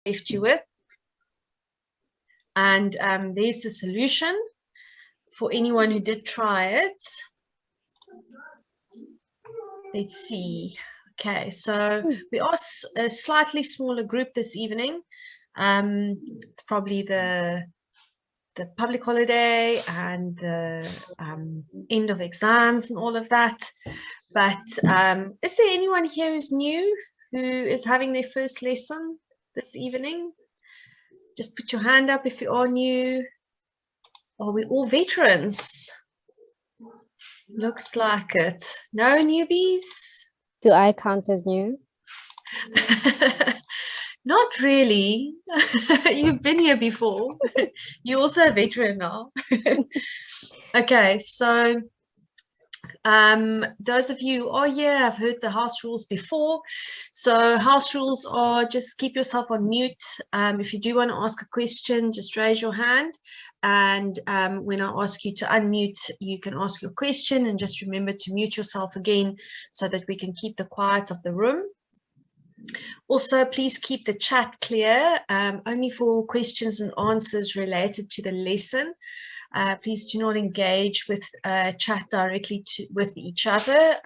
left you with. And there's the solution for anyone who did try it. Let's see. Okay, so we are a slightly smaller group this evening. It's probably the public holiday and the end of exams and all of that. But is there anyone here who's new, who is having their first lesson this evening? Just put your hand up if you are new. Are we all veterans? Looks like it. No newbies? Do I count as new? Not really. You've been here before. You're also a veteran now. Okay, so those of you, oh yeah, I've heard the house rules before. So house rules are just keep yourself on mute. If you do want to ask a question, just raise your hand. And when I ask you to unmute, you can ask your question, and just remember to mute yourself again so that we can keep the quiet of the room. Also, please keep the chat clear, only for questions and answers related to the lesson. Please do not engage with chat directly with each other.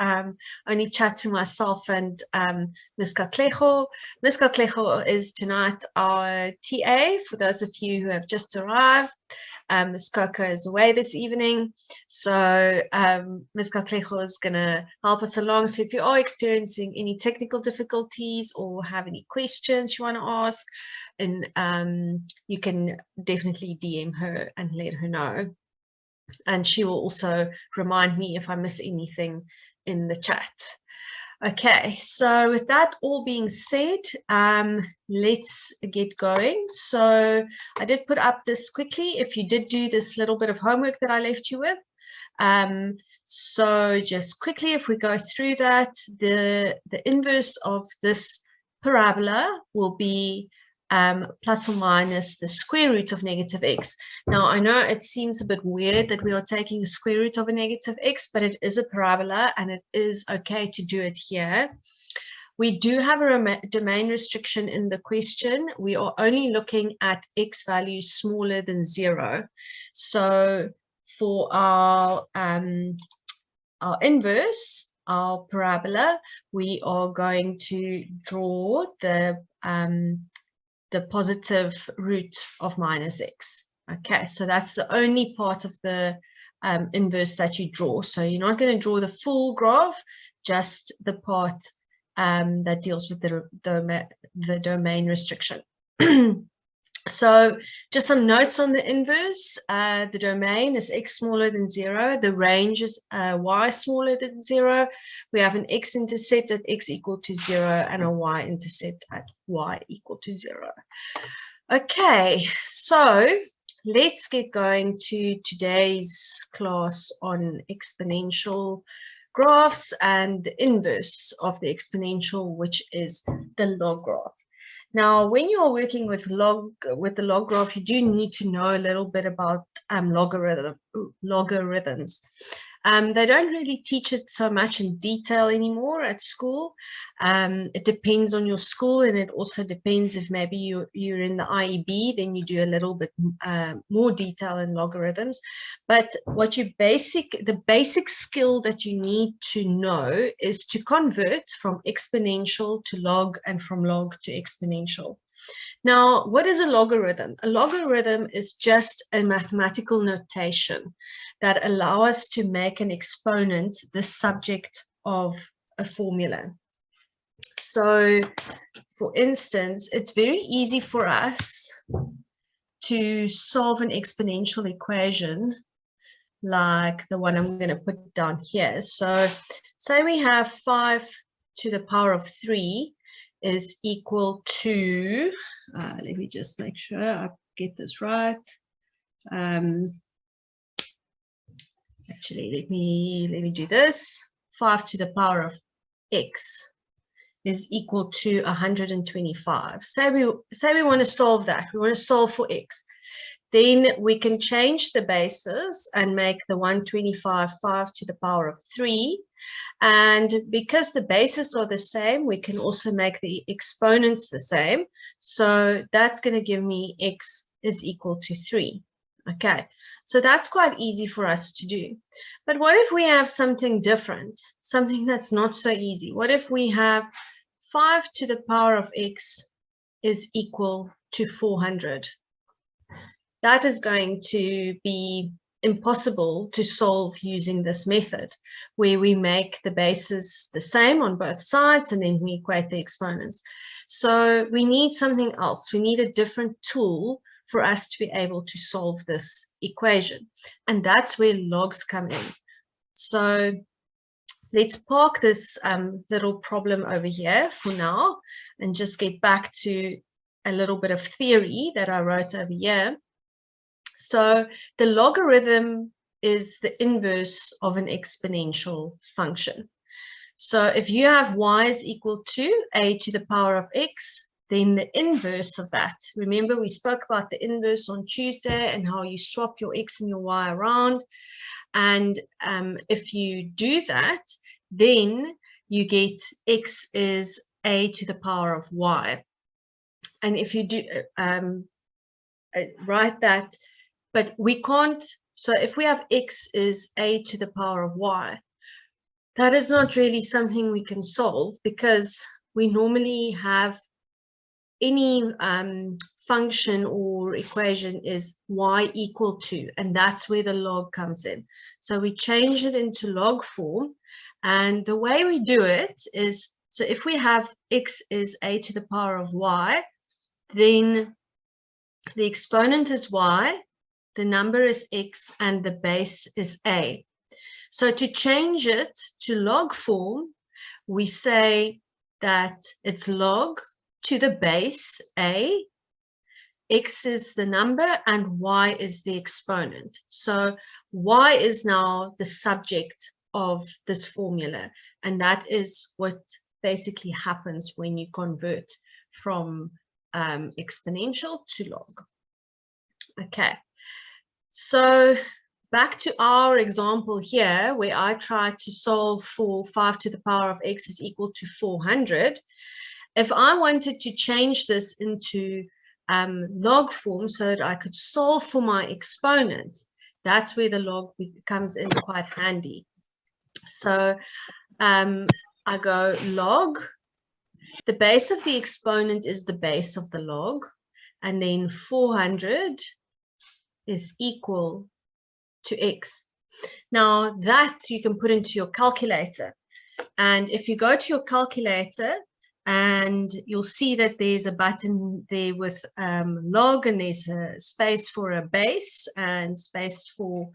Only chat to myself and Ms. Kaklejo. Ms. Kaklejo is tonight our TA for those of you who have just arrived. Ms. Coco is away this evening, so Ms. Kaklejo is going to help us along. So if you are experiencing any technical difficulties or have any questions you want to ask, and you can definitely DM her and let her know. And she will also remind me if I miss anything in the chat. Okay, so with that all being said, let's get going. So I did put up this quickly if you did do this little bit of homework that I left you with. So just quickly, if we go through that, the inverse of this parabola will be plus or minus the square root of negative x. Now, I know it seems a bit weird that we are taking a square root of a negative x, but it is a parabola and it is okay to do it here. We do have a domain restriction in the question. We are only looking at x values smaller than 0. So for our inverse, our parabola, we are going to draw the positive root of minus x. Okay, so that's the only part of the inverse that you draw. So you're not going to draw the full graph, just the part that deals with the domain restriction. So just some notes on the inverse. The domain is x smaller than 0. The range is y smaller than 0. We have an x-intercept at x equal to 0 and a y-intercept at y equal to 0. Okay, so let's get going to today's class on exponential graphs and the inverse of the exponential, which is the log graph. Now, when you're working with the log graph, you do need to know a little bit about logarithms. They don't really teach it so much in detail anymore at school. It depends on your school, and it also depends if maybe you're in the IEB, then you do a little bit more detail in logarithms. But what the basic skill that you need to know is to convert from exponential to log and from log to exponential. Now, what is a logarithm? A logarithm is just a mathematical notation that allows us to make an exponent the subject of a formula. So, for instance, it's very easy for us to solve an exponential equation like the one I'm going to put down here. So, say we have 5 to the power of 3 is equal to, let me just make sure I get this right. Actually, let me do this. 5 to the power of x is equal to 125. Say we want to solve that. We want to solve for x. then we can change the bases and make the 125 5 to the power of 3. And because the bases are the same, we can also make the exponents the same. So that's going to give me x is equal to 3. Okay, so that's quite easy for us to do. But what if we have something different, something that's not so easy? What if we have 5 to the power of x is equal to 400? That is going to be impossible to solve using this method, where we make the bases the same on both sides and then we equate the exponents. So we need something else. We need a different tool for us to be able to solve this equation. And that's where logs come in. So let's park this little problem over here for now and just get back to a little bit of theory that I wrote over here. So the logarithm is the inverse of an exponential function. So if you have y is equal to a to the power of x, then the inverse of that, remember we spoke about the inverse on Tuesday and how you swap your x and your y around. And if you do that, then you get x is a to the power of y. And if you do write that, but we can't, so if we have x is a to the power of y, that is not really something we can solve because we normally have any function or equation is y equal to, and that's where the log comes in. So we change it into log form, and the way we do it is, so if we have x is a to the power of y, then the exponent is y, the number is x, and the base is a. So to change it to log form, we say that it's log to the base a, x is the number, and y is the exponent. So y is now the subject of this formula, and that is what basically happens when you convert from exponential to log. Okay. So back to our example here, where I try to solve for 5 to the power of x is equal to 400. If I wanted to change this into log form so that I could solve for my exponent, that's where the log comes in quite handy. So I go log. The base of the exponent is the base of the log, and then 400 is equal to x. Now that you can put into your calculator, and if you go to your calculator, and you'll see that there's a button there with log, and there's a space for a base and space for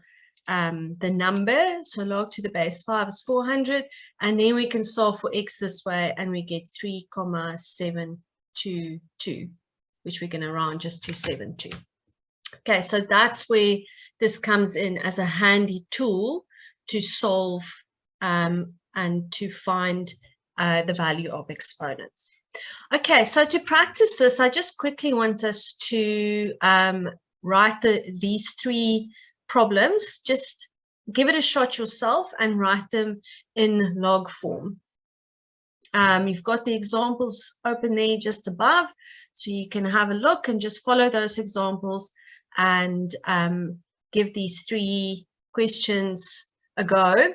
the number. So log to the base 5 is 400, and then we can solve for x this way, and we get 3,722, which we're going to round just to 72. Okay, so that's where this comes in as a handy tool to solve and to find the value of exponents. Okay, so to practice this, I just quickly want us to write these 3 problems. Just give it a shot yourself and write them in log form. You've got the examples open there just above, so you can have a look and just follow those examples and give these 3 questions a go.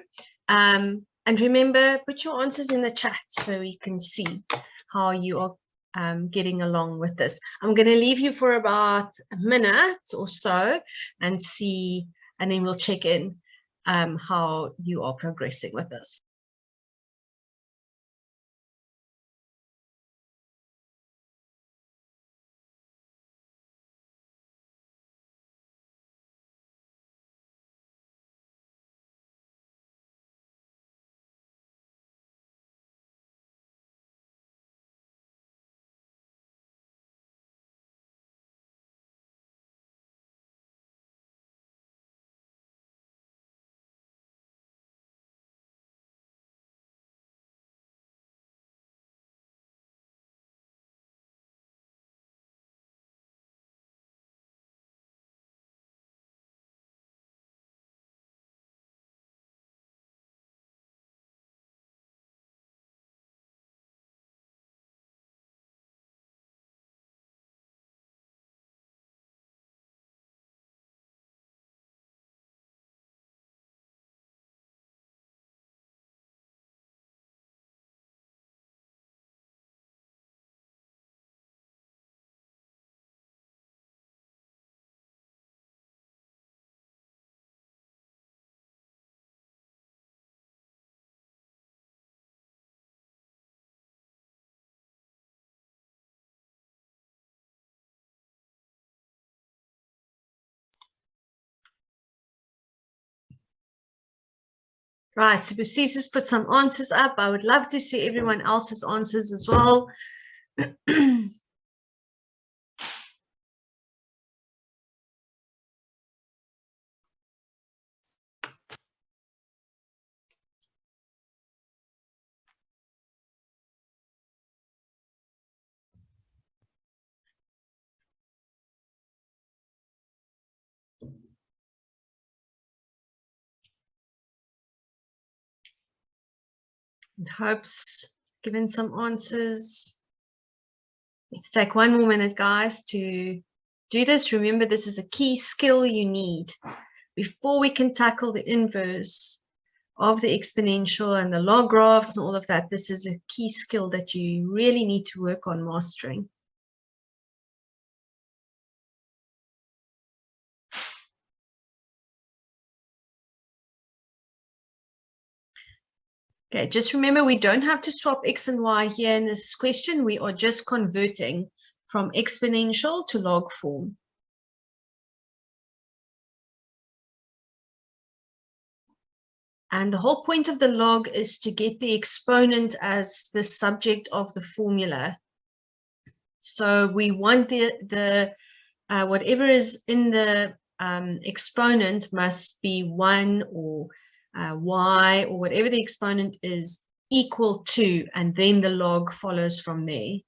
And remember, put your answers in the chat so we can see how you are getting along with this. I'm going to leave you for about a minute or so and see, and then we'll check in how you are progressing with this. Right, so Cesar's put some answers up. I would love to see everyone else's answers as well. Hopes given some answers. Let's take one more minute, guys, to do this. Remember, this is a key skill you need before we can tackle the inverse of the exponential and the log graphs and all of that. This is a key skill that you really need to work on mastering. Okay, just remember we don't have to swap x and y here in this question. We are just converting from exponential to log form. And the whole point of the log is to get the exponent as the subject of the formula. So we want the whatever is in the exponent must be 1 or y or whatever the exponent is equal to, and then the log follows from there.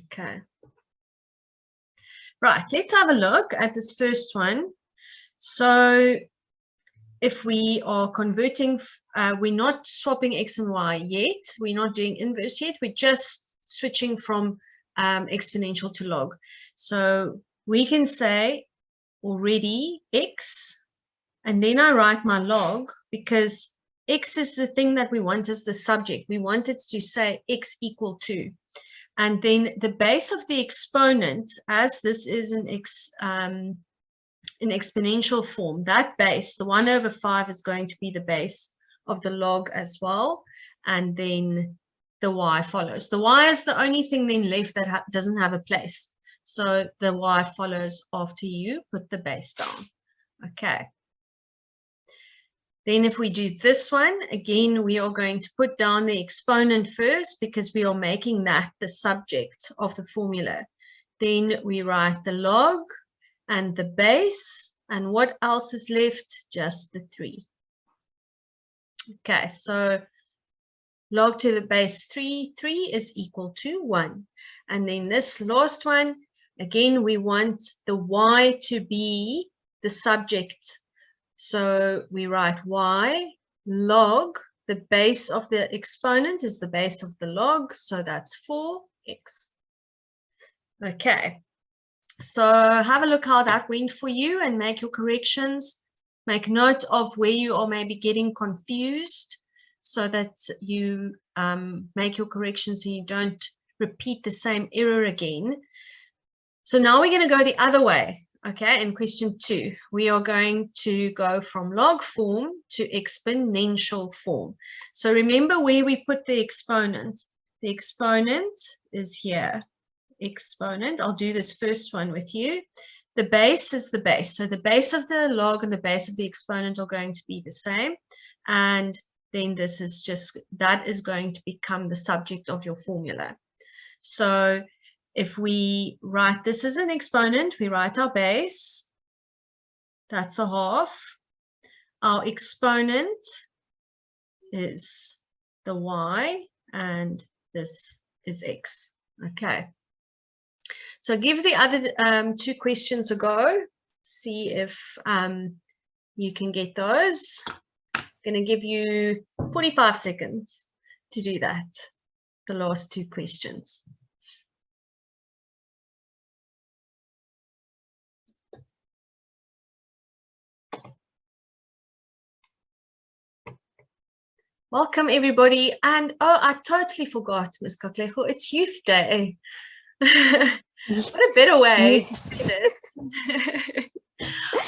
Okay. Right, let's have a look at this first one. So if we are converting, we're not swapping x and y yet. We're not doing inverse yet. We're just switching from exponential to log. So we can say already x, and then I write my log, because x is the thing that we want as the subject. We want it to say x equal to. And then the base of the exponent, as this is an exponential form, that base, the 1 over 5, is going to be the base of the log as well. And then the y follows. The y is the only thing then left that doesn't have a place. So the y follows after you put the base down. Okay. Then if we do this one, again, we are going to put down the exponent first, because we are making that the subject of the formula. Then we write the log and the base, and what else is left? Just the 3. Okay, so log to the base 3 is equal to 1. And then this last one, again, we want the y to be the subject. So we write y log, the base of the exponent is the base of the log, so that's 4x. Okay, so have a look how that went for you and make your corrections. Make note of where you are maybe getting confused, so that you make your corrections and you don't repeat the same error again. So now we're going to go the other way. Okay, in question 2, we are going to go from log form to exponential form. So remember where we put the exponent. The exponent is here. Exponent, I'll do this first one with you. The base is the base. So the base of the log and the base of the exponent are going to be the same. And then this is just, that is going to become the subject of your formula. So if we write this as an exponent, we write our base, that's a half. Our exponent is the y, and this is x. Okay. So give the other 2 questions a go. See if you can get those. I'm going to give you 45 seconds to do that, the last 2 questions. Welcome, everybody. And oh, I totally forgot, Ms. Kaklego, it's Youth Day. What a better way to spend it.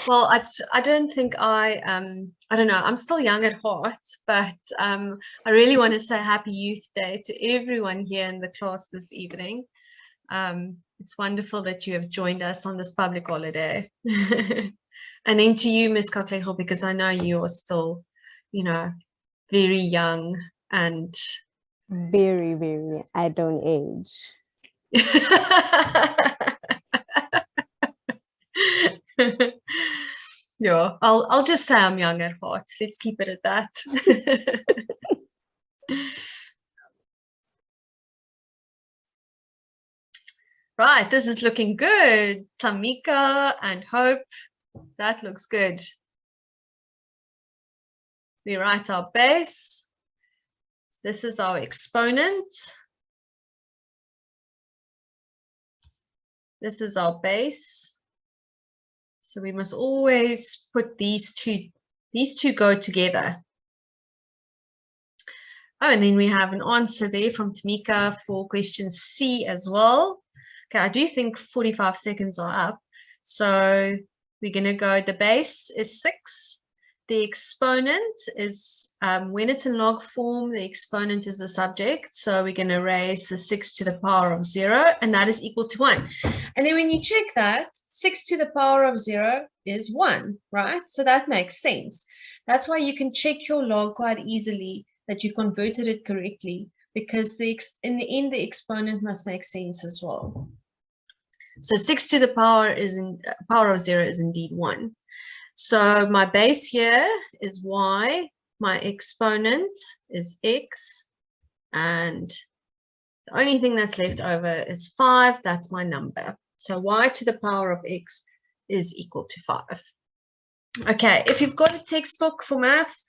Well, I don't think I don't know, I'm still young at heart, but I really want to say Happy Youth Day to everyone here in the class this evening. It's wonderful that you have joined us on this public holiday. And then to you, Miss Katlego, because I know you are still, you know, very young and Very, very. I don't age. Yeah, I'll just say I'm young at heart. Let's keep it at that. Right, this is looking good. Tamika and Hope, that looks good. We write our base. This is our exponent. This is our base. So we must always put these two go together. Oh, and then we have an answer there from Tamika for question C as well. Okay, I do think 45 seconds are up. So we're going to go, the base is 6. The exponent is, when it's in log form, the exponent is the subject. So we're going to raise the 6 to the power of 0, and that is equal to 1. And then when you check that, 6 to the power of 0 is 1, right? So that makes sense. That's why you can check your log quite easily that you converted it correctly, because in the end, the exponent must make sense as well. So 6 to the power of 0 is indeed 1. So my base here is y, my exponent is x, and the only thing that's left over is 5. That's my number. So y to the power of x is equal to 5. Okay, if you've got a textbook for maths,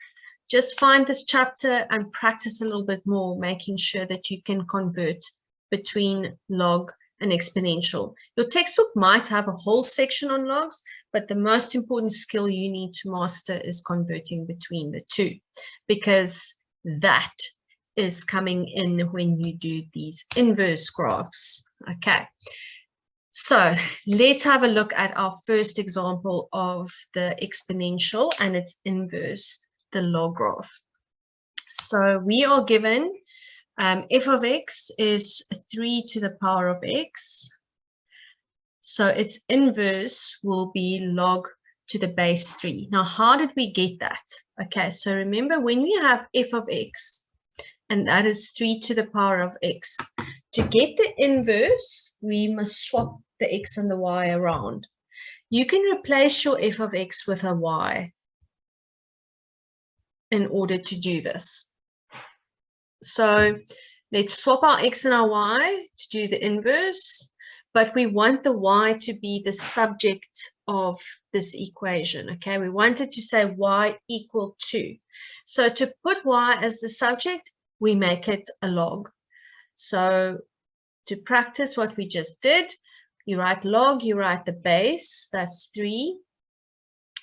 just find this chapter and practice a little bit more, making sure that you can convert between log and exponential. Your textbook might have a whole section on logs, but the most important skill you need to master is converting between the two, because that is coming in when you do these inverse graphs. Okay. So let's have a look at our first example of the exponential and its inverse, the log graph. So we are given f of x is 3 to the power of x. So its inverse will be log to the base 3. Now, how did we get that? Okay, so remember when we have f of x, and that is 3 to the power of x, to get the inverse, we must swap the x and the y around. You can replace your f of x with a y in order to do this. So let's swap our x and our y to do the inverse, but we want the y to be the subject of this equation, okay? We want it to say y equal to. So to put y as the subject, we make it a log. So to practice what we just did, you write log, you write the base, that's 3,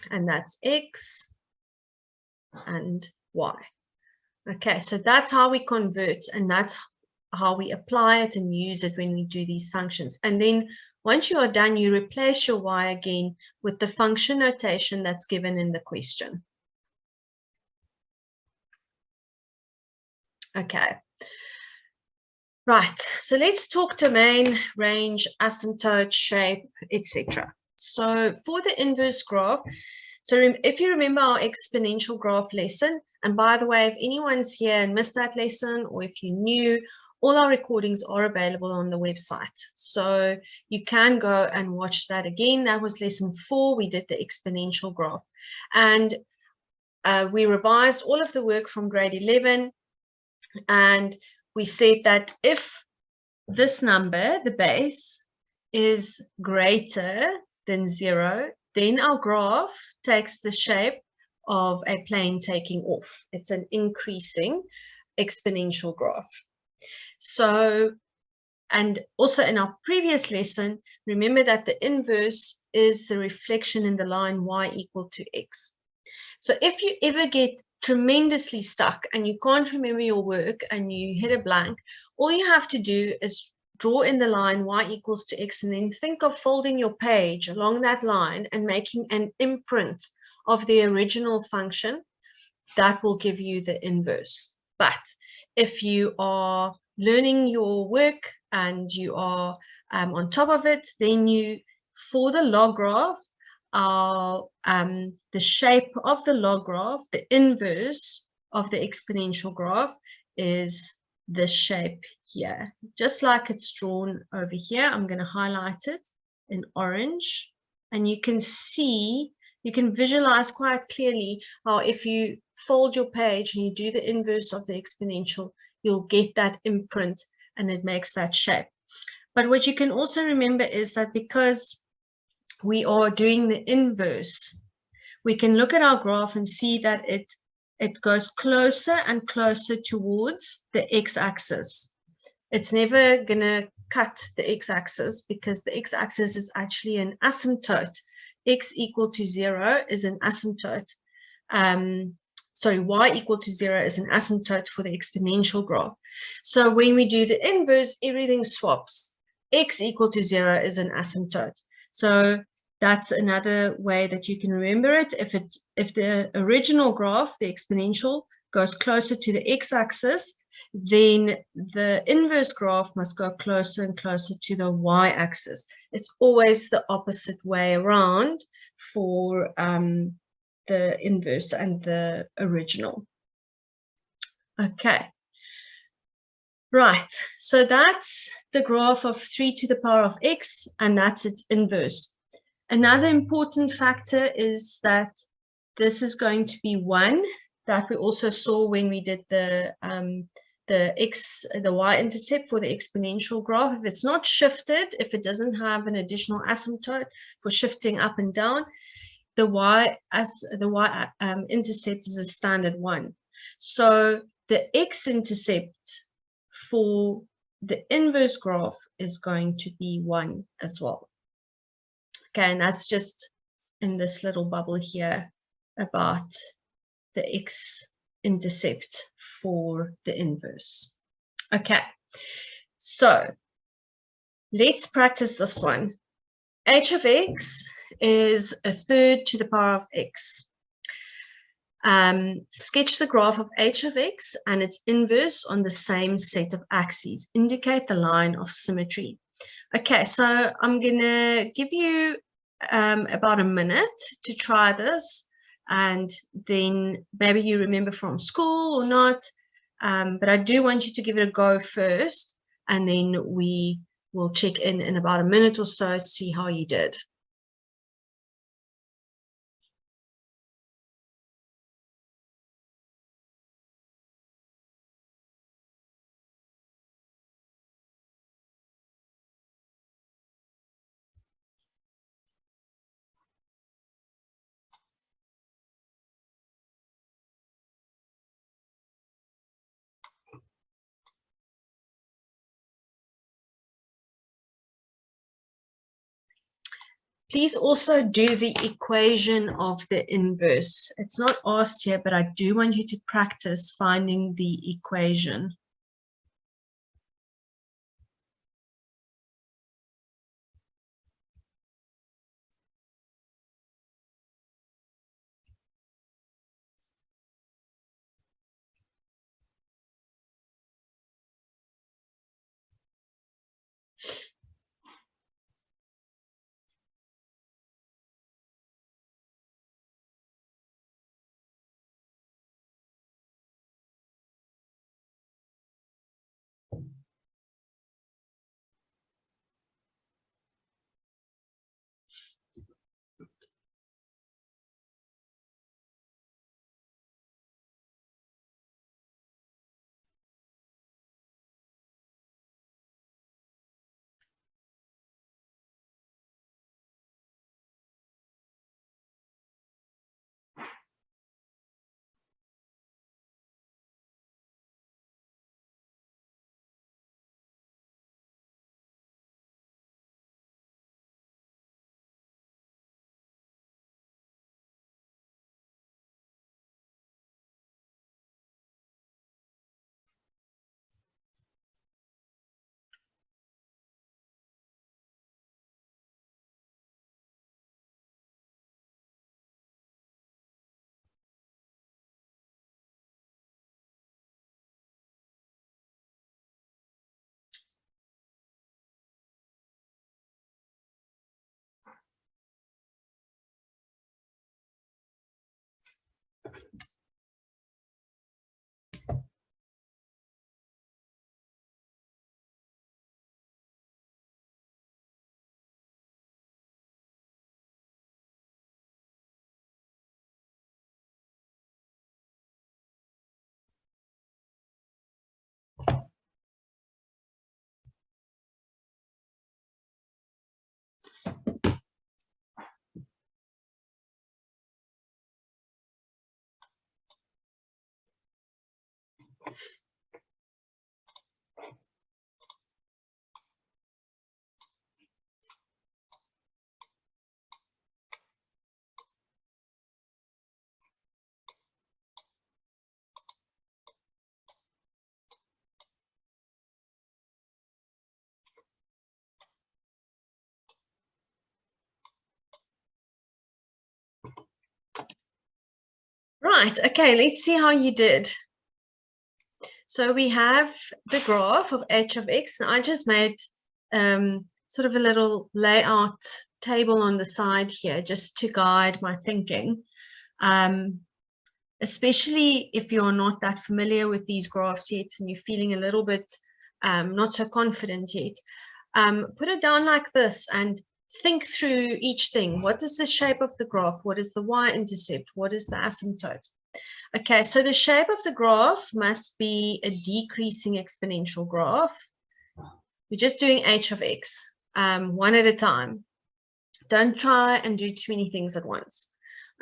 and that's x and y. Okay, so that's how we convert, and that's how we apply it and use it when we do these functions. And then once you are done, you replace your y again with the function notation that's given in the question. Okay. Right, so let's talk domain, range, asymptote, shape, etc. So for the inverse graph, so if you remember our exponential graph lesson, and by the way, if anyone's here and missed that lesson, or if you're new, all our recordings are available on the website. So you can go and watch that again. That was lesson 4. We did the exponential graph. And we revised all of the work from grade 11. And we said that if this number, the base, is greater than 0, then our graph takes the shape of a plane taking off. It's an increasing exponential graph. So, and also in our previous lesson, remember that the inverse is the reflection in the line y equal to x. So if you ever get tremendously stuck and you can't remember your work and you hit a blank, all you have to do is draw in the line y equals to x, and then think of folding your page along that line and making an imprint of the original function. That will give you the inverse. But if you are learning your work and you are on top of it, then you, for the log graph, our the shape of the log graph, the inverse of the exponential graph, is this shape here, just like it's drawn over here. I'm going to highlight it in orange, and you can see, you can visualize quite clearly how if you fold your page and you do the inverse of the exponential, you'll get that imprint and it makes that shape. But what you can also remember is that because we are doing the inverse, we can look at our graph and see that it goes closer and closer towards the x-axis. It's never going to cut the x-axis because the x-axis is actually an asymptote. X equal to 0 is an asymptote. Sorry, y equal to 0 is an asymptote for the exponential graph. So when we do the inverse, everything swaps. X equal to 0 is an asymptote. So that's another way that you can remember it. If the original graph, the exponential, goes closer to the x-axis, then the inverse graph must go closer and closer to the y-axis. It's always the opposite way around for the inverse and the original. Okay. Right, so that's the graph of 3 to the power of x, and that's its inverse. Another important factor is that this is going to be 1, that we also saw when we did the y-intercept for the exponential graph. If it's not shifted, if it doesn't have an additional asymptote for shifting up and down, the y-intercept is a standard 1. So the x-intercept for the inverse graph is going to be 1 as well. Okay, and that's just in this little bubble here about the x-intercept for the inverse. Okay, so let's practice this one. H of x is a third to the power of x. Sketch the graph of h of x and its inverse on the same set of axes. Indicate the line of symmetry. Okay, so I'm going to give you about a minute to try this, and then maybe you remember from school or not, but I do want you to give it a go first, and then we will check in about a minute or so, see how you did. Please also do the equation of the inverse. It's not asked here, but I do want you to practice finding the equation. Right, okay, let's see how you did. So we have the graph of h of x, and I just made sort of a little layout table on the side here just to guide my thinking, especially if you're not that familiar with these graphs yet and you're feeling a little bit not so confident yet. Put it down like this and think through each thing. What is the shape of the graph? What is the y-intercept? What is the asymptote? Okay, so the shape of the graph must be a decreasing exponential graph. We're just doing h of x, one at a time. Don't try and do too many things at once,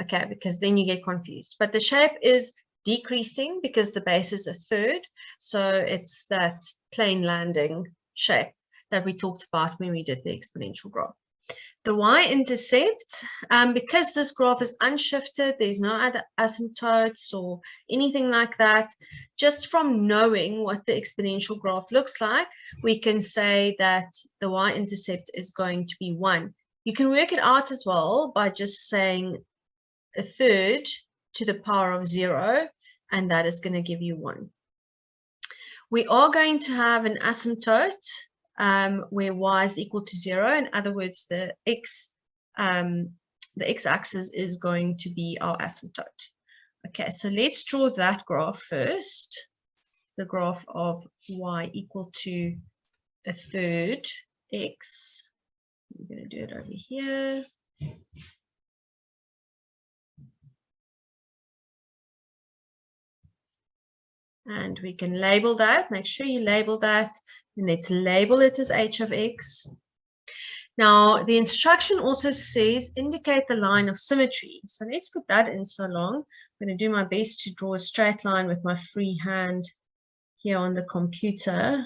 okay, because then you get confused. But the shape is decreasing because the base is a third, so it's that plane landing shape that we talked about when we did the exponential graph. The y-intercept, because this graph is unshifted, there's no other asymptotes or anything like that. Just from knowing what the exponential graph looks like, we can say that the y-intercept is going to be 1. You can work it out as well by just saying a third to the power of 0, and that is going to give you 1. We are going to have an asymptote where y is equal to 0. In other words, the x-axis is going to be our asymptote. Okay, so let's draw that graph first. The graph of y equal to a third x. I'm going to do it over here. And we can label that. Make sure you label that. And let's label it as h of x. Now, the instruction also says indicate the line of symmetry. So let's put that in so long. I'm going to do my best to draw a straight line with my free hand here on the computer.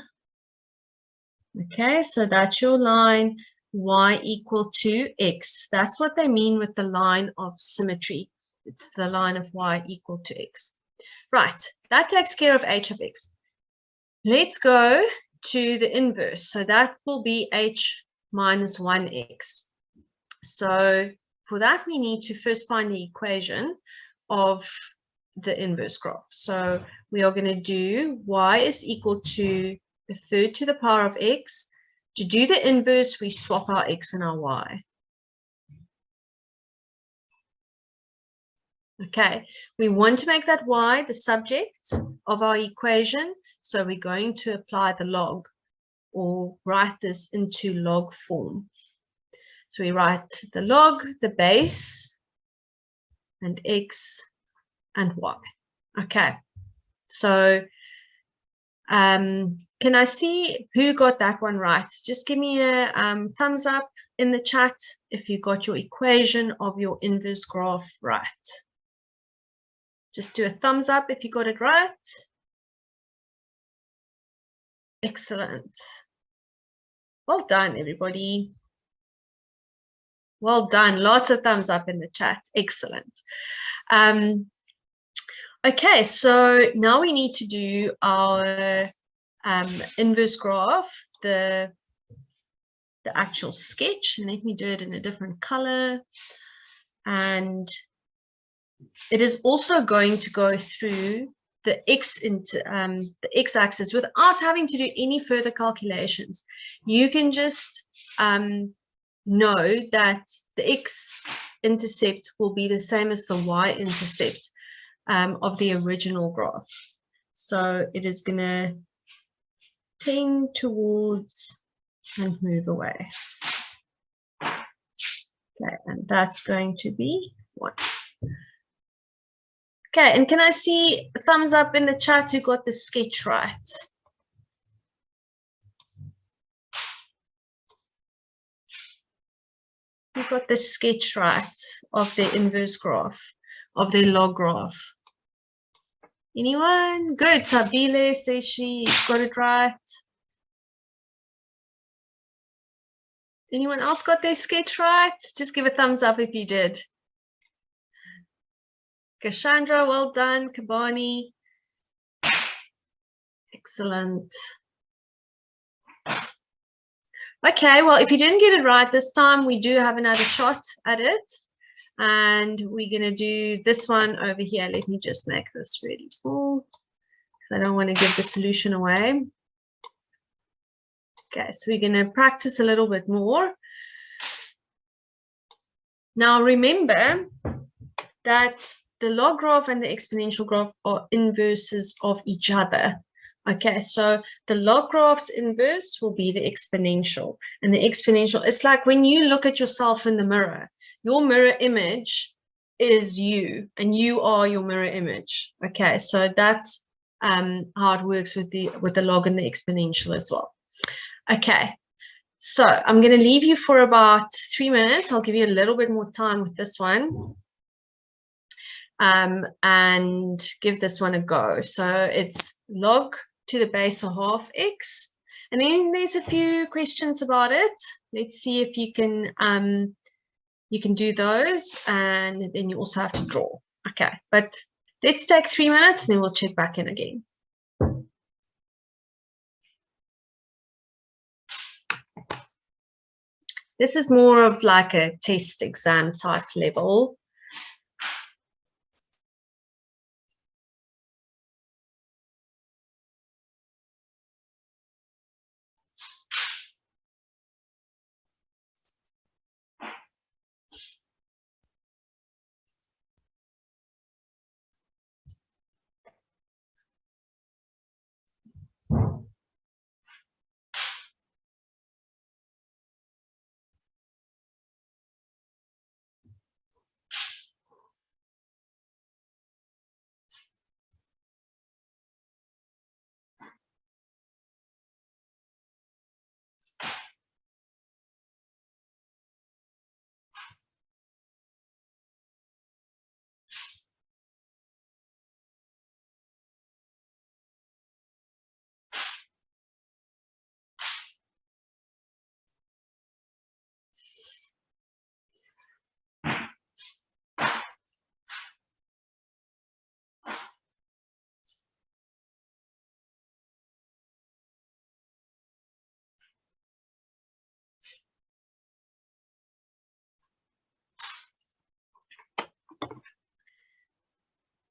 Okay, so that's your line, y equal to x. That's what they mean with the line of symmetry. It's the line of y equal to x. Right, that takes care of h of x. Let's go to the inverse. So that will be h minus 1x. So for that, we need to first find the equation of the inverse graph. So we are going to do y is equal to a third to the power of x. To do the inverse, we swap our x and our y. Okay, we want to make that y the subject of our equation, so we're going to apply the log, or write this into log form. So we write the log, the base, and x and y. Okay, so can I see who got that one right? Just give me a thumbs up in the chat if you got your equation of your inverse graph right. Just do a thumbs up if you got it right. Excellent. Well done, everybody. Well done. Lots of thumbs up in the chat. Excellent. Okay, so now we need to do our inverse graph, the actual sketch. And let me do it in a different color. And it is also going to go through the x-axis without having to do any further calculations. You can just know that the x-intercept will be the same as the y-intercept. of the original graph. So it is going to tend towards and move away. Okay, and that's going to be 1. Okay, and can I see a thumbs up in the chat who got the sketch right? Who got the sketch right of the inverse graph, of the log graph? Anyone? Good. Tabile says she got it right. Anyone else got their sketch right? Just give a thumbs up if you did. Cassandra, well done. Kabani. Excellent. Okay, well, if you didn't get it right this time, we do have another shot at it. And we're going to do this one over here. Let me just make this really small, because I don't want to give the solution away. Okay, so we're going to practice a little bit more. Now, remember that the log graph and the exponential graph are inverses of each other. Okay, so the log graph's inverse will be the exponential. And the exponential, it's like when you look at yourself in the mirror, your mirror image is you, and you are your mirror image. Okay, so that's how it works with the log and the exponential as well. Okay, so I'm going to leave you for about 3 minutes. I'll give you a little bit more time with this one. And give this one a go. So it's log to the base of half x, and then there's a few questions about it. Let's see if you can do those, and then you also have to draw. Okay, but let's take 3 minutes and then we'll check back in again. This is more of like a test exam type level.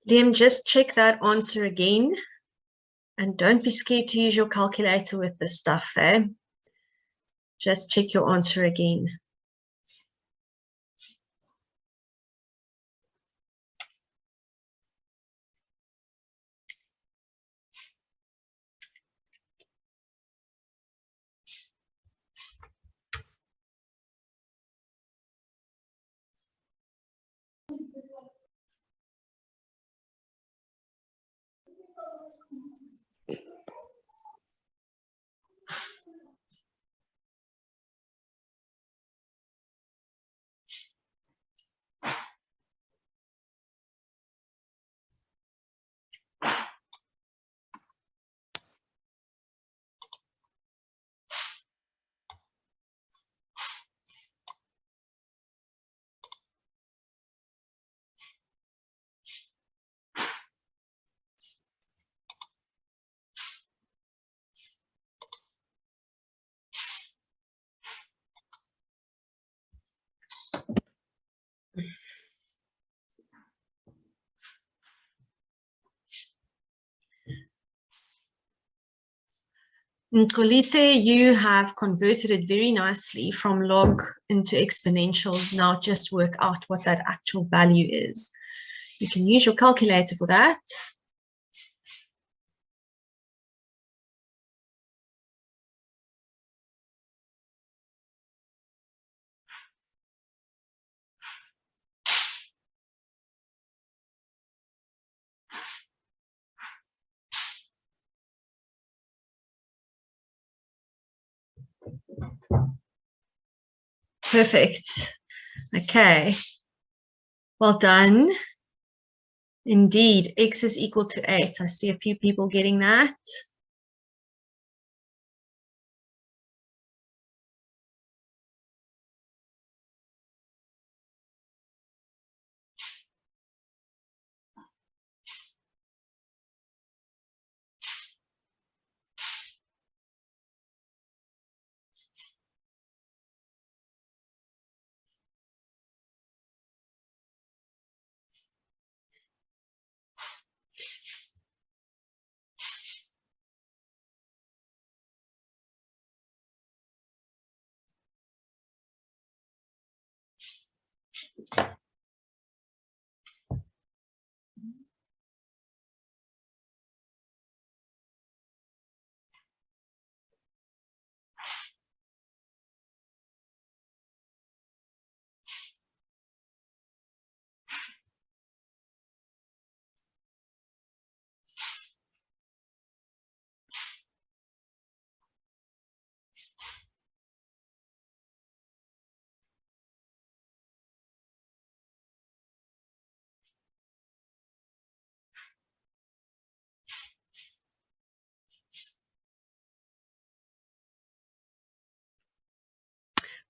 Liam, just check that answer again. And don't be scared to use your calculator with this stuff, eh? Just check your answer again. Nkolise, you have converted it very nicely from log into exponential. Now just work out what that actual value is. You can use your calculator for that. Perfect. Okay. Well done. Indeed, x is equal to 8. I see a few people getting that.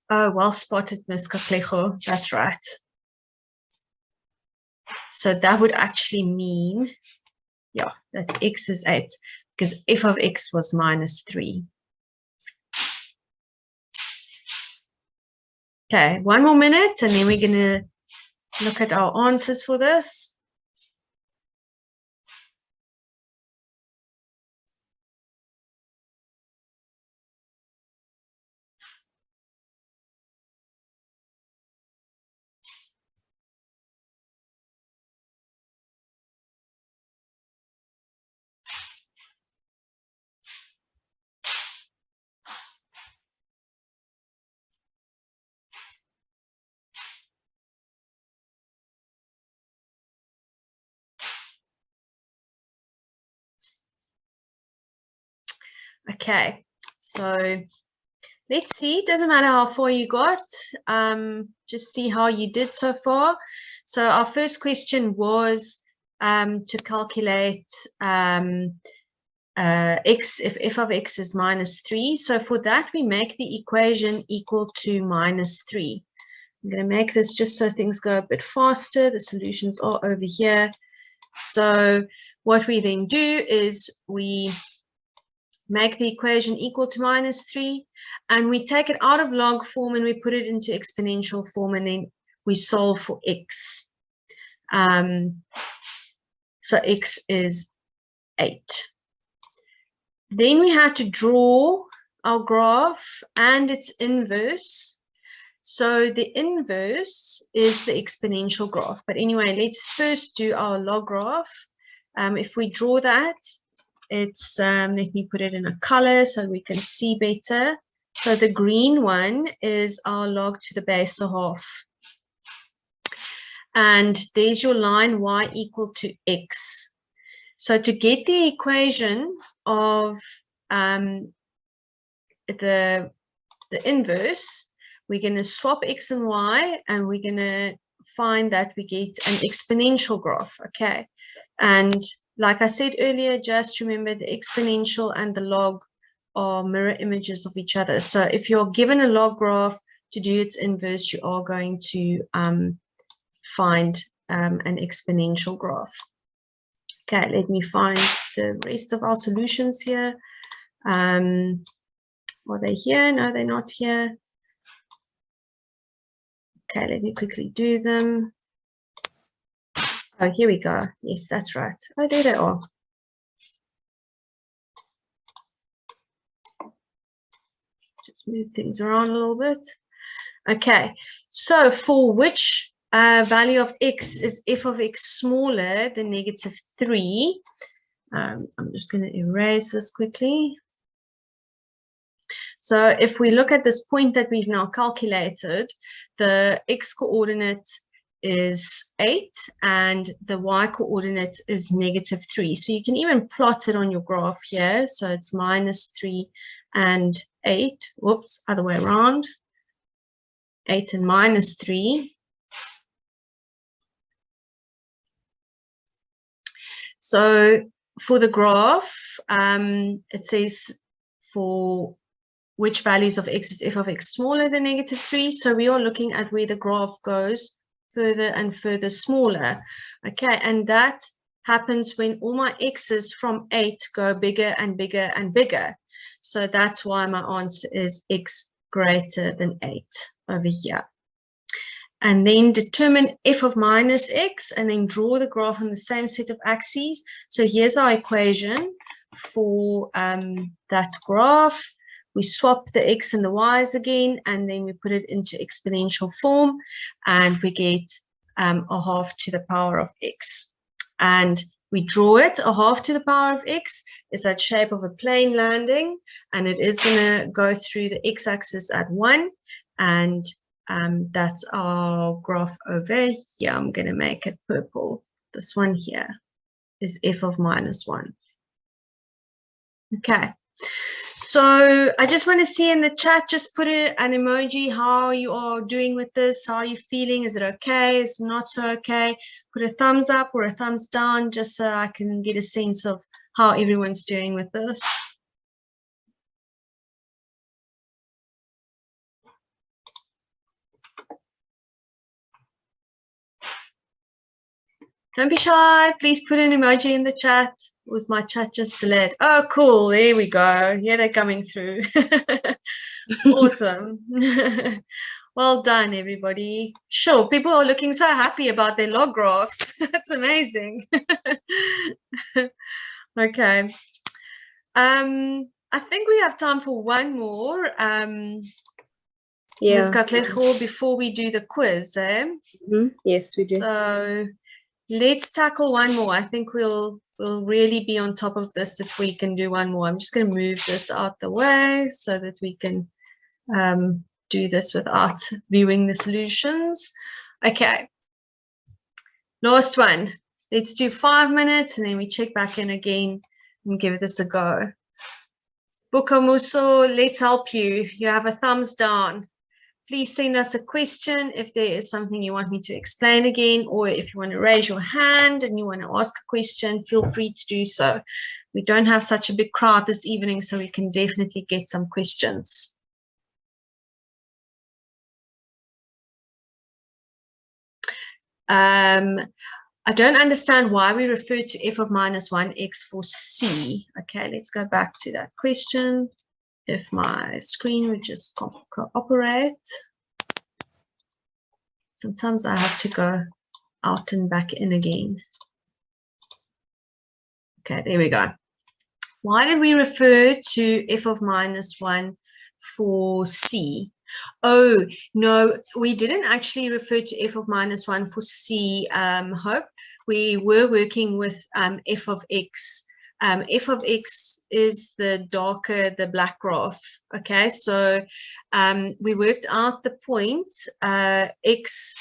Oh, well spotted, Ms. Kaklejo. That's right. So that would actually mean, yeah, that x is 8, because f of x was minus 3. Okay, one more minute, and then we're going to look at our answers for this. Okay, so let's see. Doesn't matter how far you got. Just see how you did so far. So our first question was to calculate x if f of x is minus 3. So for that, we make the equation equal to minus 3. I'm going to make this just so things go a bit faster. The solutions are over here. So what we then do is we make the equation equal to minus 3, and we take it out of log form and we put it into exponential form, and then we solve for x. So x is 8. Then we have to draw our graph and its inverse. So the inverse is the exponential graph. But anyway, let's first do our log graph. If we draw that, it's, let me put it in a color so we can see better. So the green one is our log to the base of half. And there's your line y equal to x. So to get the equation of the inverse, we're going to swap x and y, and we're going to find that we get an exponential graph. Okay. And like I said earlier, just remember the exponential and the log are mirror images of each other. So if you're given a log graph, to do its inverse, you are going to find an exponential graph. Okay, let me find the rest of our solutions here. Are they here? No, they're not here. Okay, let me quickly do them. Oh, here we go. Yes, that's right. Oh, there they are. Just move things around a little bit. Okay, so for which value of x is f of x smaller than -3. I'm just going to erase this quickly. So if we look at this point that we've now calculated, the x coordinate is 8 and the y coordinate is -3. So you can even plot it on your graph here. So it's -3 and 8. Whoops, other way around. 8 and -3. So for the graph, it says for which values of x is f of x smaller than -3. So we are looking at where the graph goes further and further smaller. Okay, and that happens when all my x's from 8 go bigger and bigger and bigger. So that's why my answer is x greater than 8 over here. And then determine f of minus x and then draw the graph on the same set of axes. So here's our equation for that graph. We swap the x and the y's again, and then we put it into exponential form, and we get a half to the power of x. And we draw it. A half to the power of x is that shape of a plane landing, and it is going to go through the x-axis at 1, and that's our graph over here. I'm going to make it purple. This one here is f of -1. Okay. So I just want to see in the chat, just put an emoji how you are doing with this. How are you feeling? Is it okay? Is it not so okay? Put a thumbs up or a thumbs down just so I can get a sense of how everyone's doing with this. Don't be shy. Please put an emoji in the chat. Was my chat just delayed? Oh, cool. There we go. Yeah, they're coming through. Awesome. Well done, everybody. Sure, people are looking so happy about their log graphs. That's amazing. Okay. I think we have time for one more. Ms. Katlego, before we do the quiz, eh? Yes, we do. So let's tackle one more. I think we'll really be on top of this if we can do one more. I'm just going to move this out the way so that we can do this without viewing the solutions. Okay. Last one. Let's do 5 minutes and then we check back in again and give this a go. Bukamuso, let's help you. You have a thumbs down. Please send us a question if there is something you want me to explain again, or if you want to raise your hand and you want to ask a question, feel free to do so. We don't have such a big crowd this evening, so we can definitely get some questions. I don't understand why we refer to f of -1x for c. Okay, let's go back to that question. If my screen would just cooperate. Sometimes I have to go out and back in again. Okay, there we go. Why did we refer to f of -1 for c? Oh, no, we didn't actually refer to f of -1 for c, Hope. We were working with f of x. F of x is the darker, the black graph. Okay, so we worked out the point x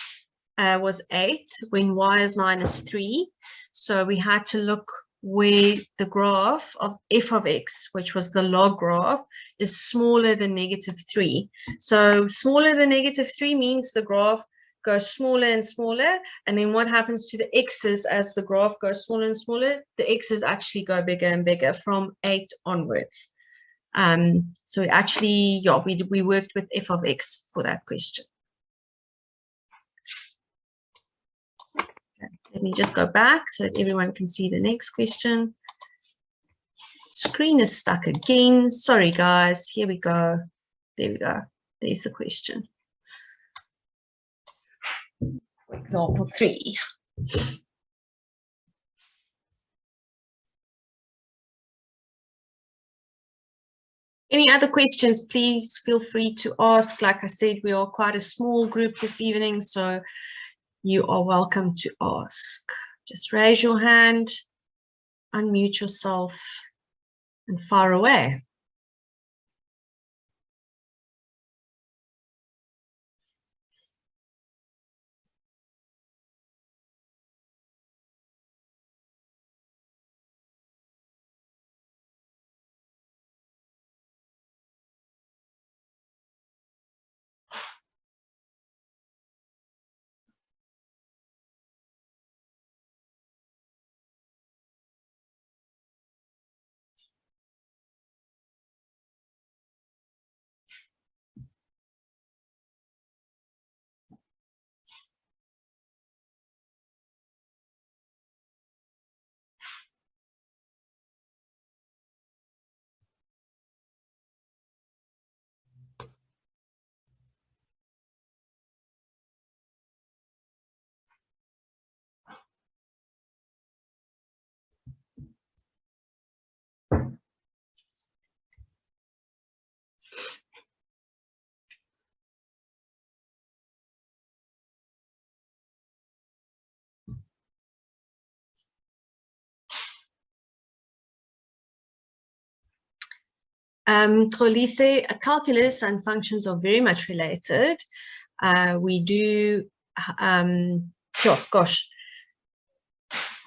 was 8 when y is -3. So we had to look where the graph of f of x, which was the log graph, is smaller than -3. So smaller than -3 means the graph goes smaller and smaller, and then what happens to the x's as the graph goes smaller and smaller? The x's actually go bigger and bigger from 8 onwards. So actually, yeah, we worked with f of x for that question. Okay, let me just go back so that everyone can see the next question. Screen is stuck again. Sorry, guys. Here we go. There we go. There's the question. For example 3. Any other questions, please feel free to ask. Like I said, we are quite a small group this evening, so you are welcome to ask. Just raise your hand, unmute yourself, and fire away. Trolise, calculus and functions are very much related. We do,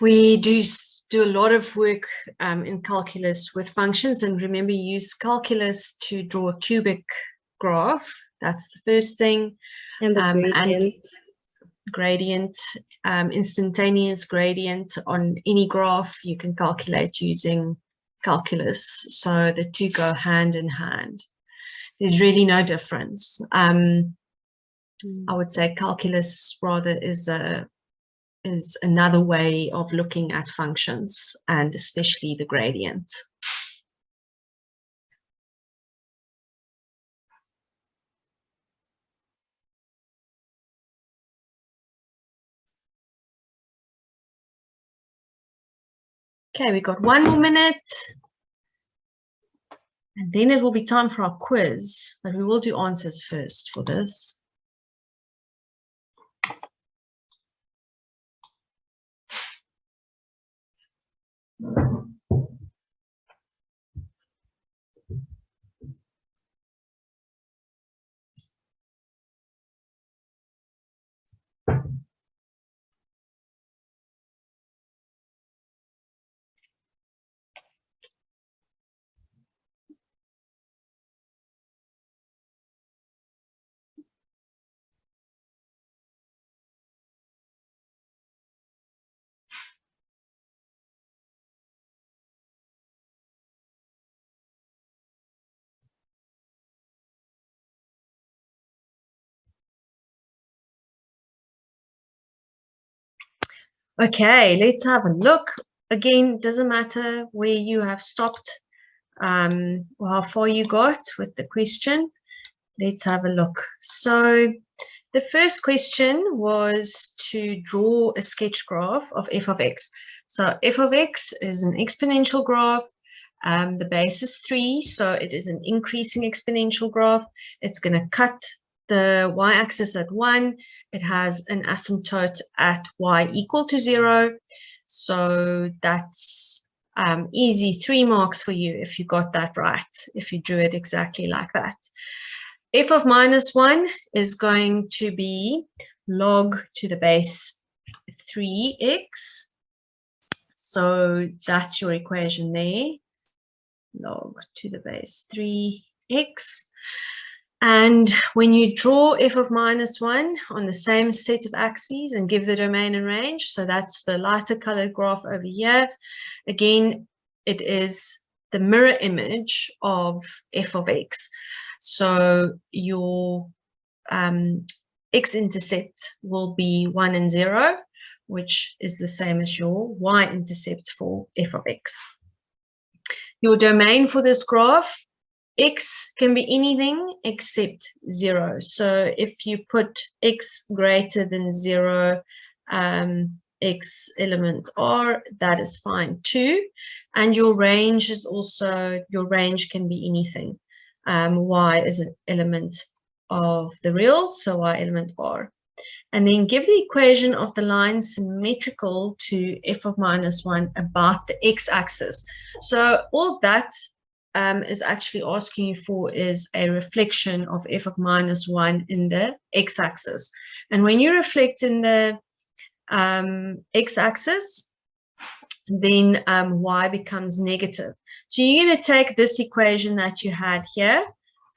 we do a lot of work in calculus with functions, and remember, use calculus to draw a cubic graph. That's the first thing. And the gradient, instantaneous gradient on any graph you can calculate using calculus, so the two go hand in hand. There's really no difference. I would say calculus rather is another way of looking at functions, and especially the gradient. Okay, we got 1 more minute, and then it will be time for our quiz, but we will do answers first for this. Okay, let's have a look. Again, doesn't matter where you have stopped or how far you got with the question. Let's have a look. So the first question was to draw a sketch graph of f of x. So f of x is an exponential graph. The base is 3, so it is an increasing exponential graph. It's going to cut the y-axis at 1. It has an asymptote at y equal to 0. So that's easy, 3 marks for you if you got that right, if you drew it exactly like that. F of minus 1 is going to be log to the base 3x. So that's your equation there, log to the base 3x. And when you draw f of minus 1 on the same set of axes and give the domain and range, so that's the lighter colored graph over here, again, it is the mirror image of f of x. So your x-intercept will be 1 and 0, which is the same as your y-intercept for f of x. Your domain for this graph, x can be anything except 0. So if you put x greater than 0, x element r, that is fine too. And your range is also, your range can be anything. Y is an element of the reals, so y element r. and then give the equation of the line symmetrical to f of minus 1 about the x-axis. So all that is actually asking you for is a reflection of f of minus 1 in the x-axis. And when you reflect in the x-axis, then y becomes negative. So you're going to take this equation that you had here,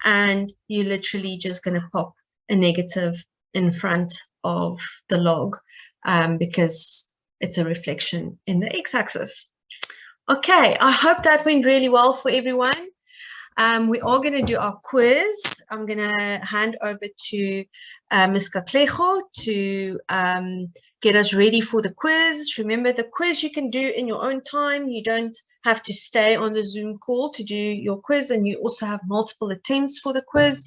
and you're literally just going to pop a negative in front of the log because it's a reflection in the x-axis. Okay, I hope that went really well for everyone. We are going to do our quiz. I'm going to hand over to Ms. Katlego to get us ready for the quiz. Remember, the quiz you can do in your own time. You don't have to stay on the Zoom call to do your quiz, and you also have multiple attempts for the quiz.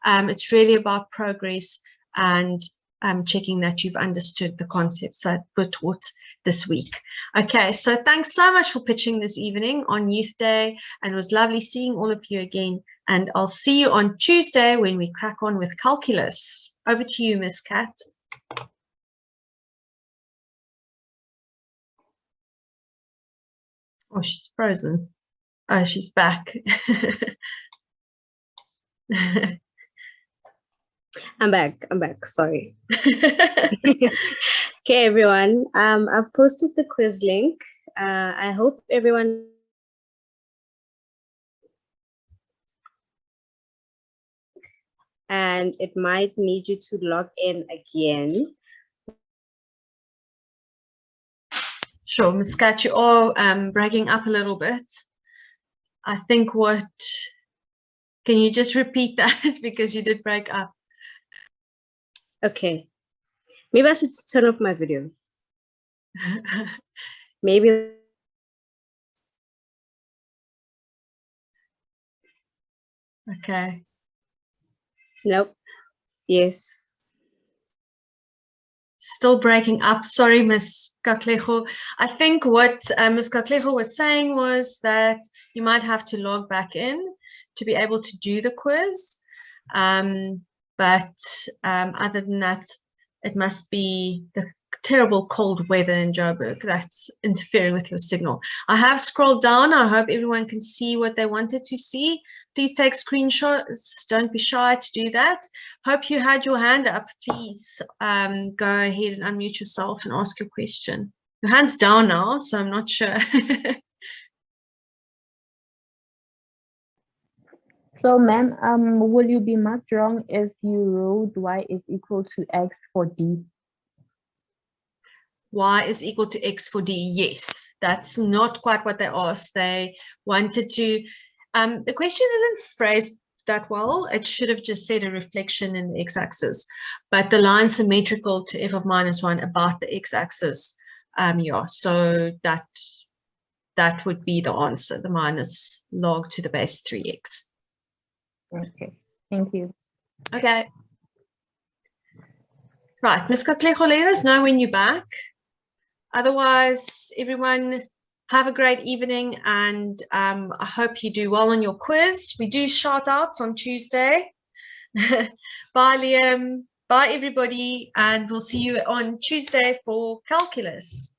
It's really about progress and checking that you've understood the concepts that were taught this week. Okay, so thanks so much for pitching this evening on Youth Day, and it was lovely seeing all of you again, and I'll see you on Tuesday when we crack on with calculus. Over to you, Miss Kat. Oh, she's frozen. Oh, she's back. I'm back, sorry. Okay, everyone, I've posted the quiz link. I hope everyone and it might need you to log in again. Sure, Ms. Kat, you are breaking up a little bit. I think can you just repeat that because you did break up? Okay, maybe I should turn off my video. Maybe. Okay. Nope. Yes. Still breaking up. Sorry, Ms. Katlego. I think what Ms. Katlego was saying was that you might have to log back in to be able to do the quiz. But other than that, it must be the terrible cold weather in Joburg that's interfering with your signal. I have scrolled down. I hope everyone can see what they wanted to see. Please take screenshots. Don't be shy to do that. Hope you had your hand up. Please go ahead and unmute yourself and ask your question. Your hand's down now, so I'm not sure. So, ma'am, will you be marked wrong if you wrote y is equal to x for d? Y is equal to x for d. Yes, that's not quite what they asked. They wanted to, the question isn't phrased that well. It should have just said a reflection in the x-axis, but the line symmetrical to f of minus 1 about the x-axis. Yeah, so that would be the answer, the minus log to the base 3x. Okay, thank you. Okay. Right, Ms. Katlego, let us know when you're back. Otherwise, everyone, have a great evening, and I hope you do well on your quiz. We do shout outs on Tuesday. Bye, Liam. Bye, everybody, and we'll see you on Tuesday for calculus.